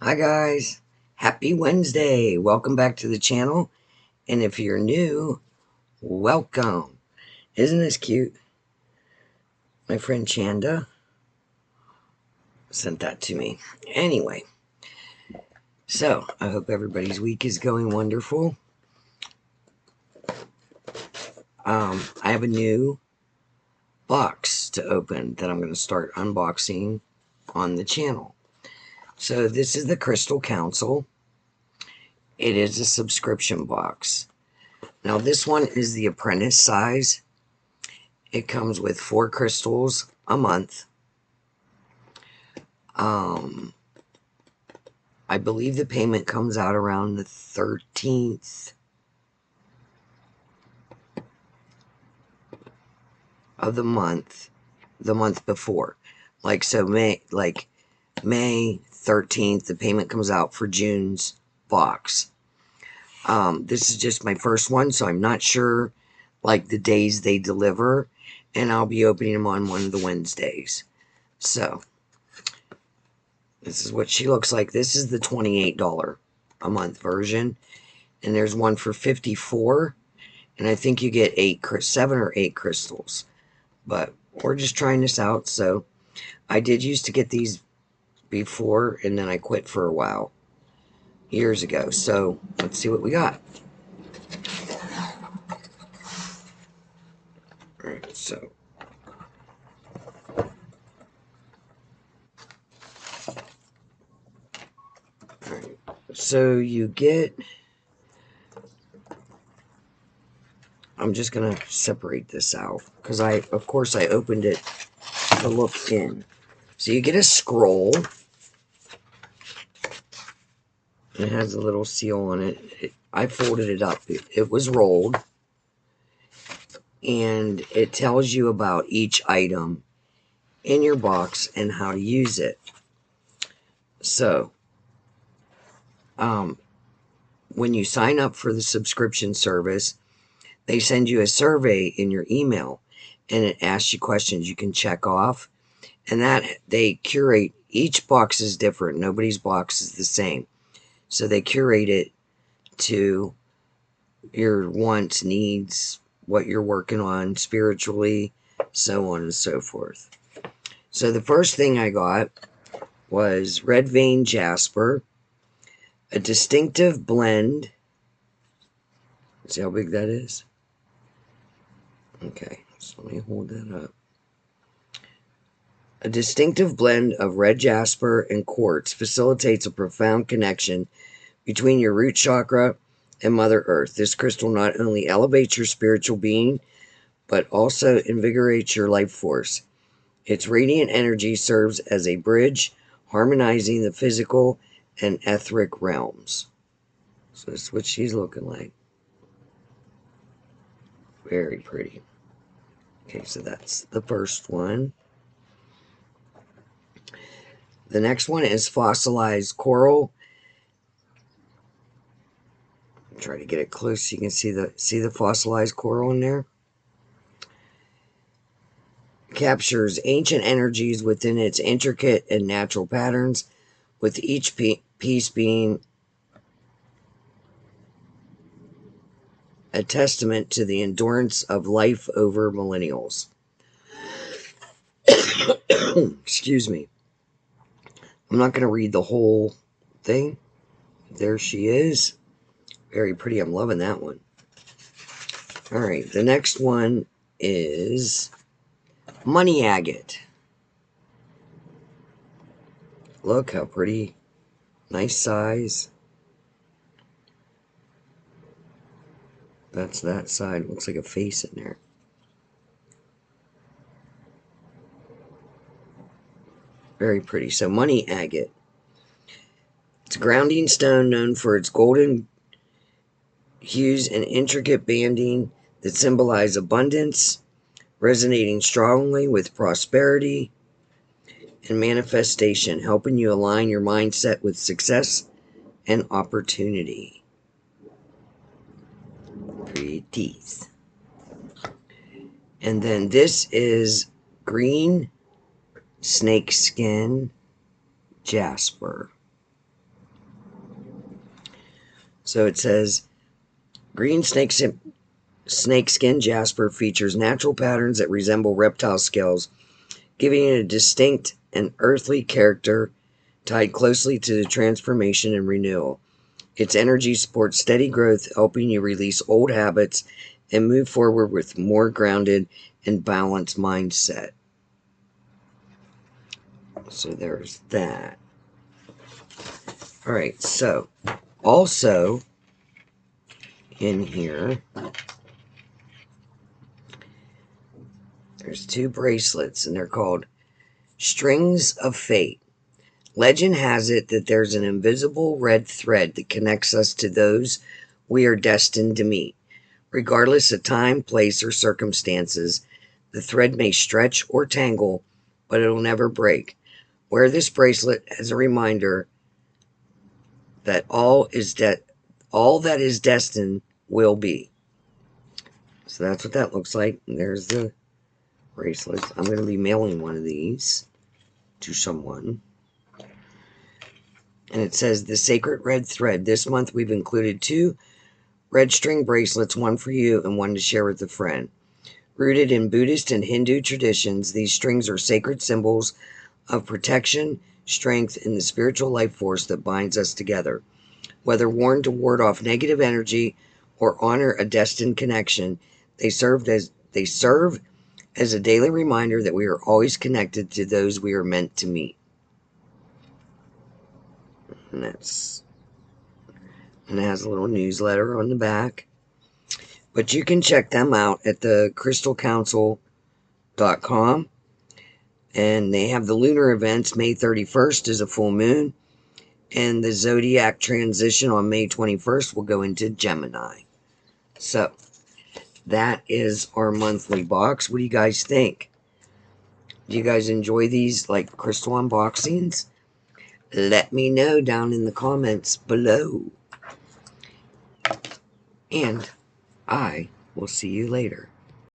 Hi guys, happy Wednesday. Welcome back to the channel. And if you're new, welcome. Isn't this cute? My friend Chanda sent that to me. Anyway, so I hope everybody's week is going wonderful. I have a new box to open that I'm going to start unboxing on the channel. So this is the Crystal Council. It is a subscription box. Now this one is the apprentice size. It comes with 4 crystals a month. I believe the payment comes out around the 13th of the month before. May 13th, the payment comes out for June's box. This is just my first one, so I'm not sure like the days they deliver, and I'll be opening them on one of the Wednesdays. So this is what she looks like. This is the $28 a month version, and there's one for $54, and I think you get 7 or 8 crystals. But we're just trying this out. So I did used to get these before, and then I quit for a while years ago. So let's see what we got. All right, so so you get, I'm just gonna separate this out because of course I opened it to look in. So you get a scroll. It has a little seal on it. I folded it up. It was rolled, and it tells you about each item in your box and how to use it. So when you sign up for the subscription service, they send you a survey in your email, and it asks you questions you can check off, and that they curate. Each box is different. Nobody's box is the same, so they curate it to your wants, needs, what you're working on spiritually, so on and so forth. So the first thing I got was Red Vein Jasper, a distinctive blend. See how big that is? Okay, so let me hold that up. A distinctive blend of red jasper and quartz facilitates a profound connection between your root chakra and Mother Earth. This crystal not only elevates your spiritual being, but also invigorates your life force. Its radiant energy serves as a bridge, harmonizing the physical and etheric realms. So that's what she's looking like. Very pretty. Okay, so that's the first one. The next one is fossilized coral. Try to get it close so you can see the fossilized coral in there. Captures ancient energies within its intricate and natural patterns, with each piece being a testament to the endurance of life over millennials. Excuse me. I'm not going to read the whole thing. There she is. Very pretty. I'm loving that one. All right. The next one is Money Agate. Look how pretty. Nice size. That's that side. Looks like a face in there. Very pretty. So Money Agate. It's a grounding stone known for its golden hues and intricate banding that symbolize abundance, resonating strongly with prosperity and manifestation, helping you align your mindset with success and opportunity. Pretties. And then this is green snakeskin jasper. So it says green snakeskin jasper features natural patterns that resemble reptile scales, giving it a distinct and earthly character tied closely to the transformation and renewal. Its energy supports steady growth, helping you release old habits and move forward with more grounded and balanced mindset. So there's that. All right, so also in here, there's 2 bracelets, and they're called Strings of Fate. Legend has it that there's an invisible red thread that connects us to those we are destined to meet. Regardless of time, place, or circumstances, the thread may stretch or tangle, but it'll never break. Wear this bracelet as a reminder that all that is destined will be. So that's what that looks like. And there's the bracelets. I'm going to be mailing one of these to someone. And it says the sacred red thread. This month we've included 2 red string bracelets, one for you and one to share with a friend. Rooted in Buddhist and Hindu traditions, these strings are sacred symbols of protection, strength, and the spiritual life force that binds us together. Whether worn to ward off negative energy or honor a destined connection, they serve as a daily reminder that we are always connected to those we are meant to meet. And it has a little newsletter on the back. But you can check them out at the crystalcouncil.com. And they have the lunar events. May 31st is a full moon. And the zodiac transition on May 21st will go into Gemini. So, that is our monthly box. What do you guys think? Do you guys enjoy these, like, crystal unboxings? Let me know down in the comments below. And I will see you later.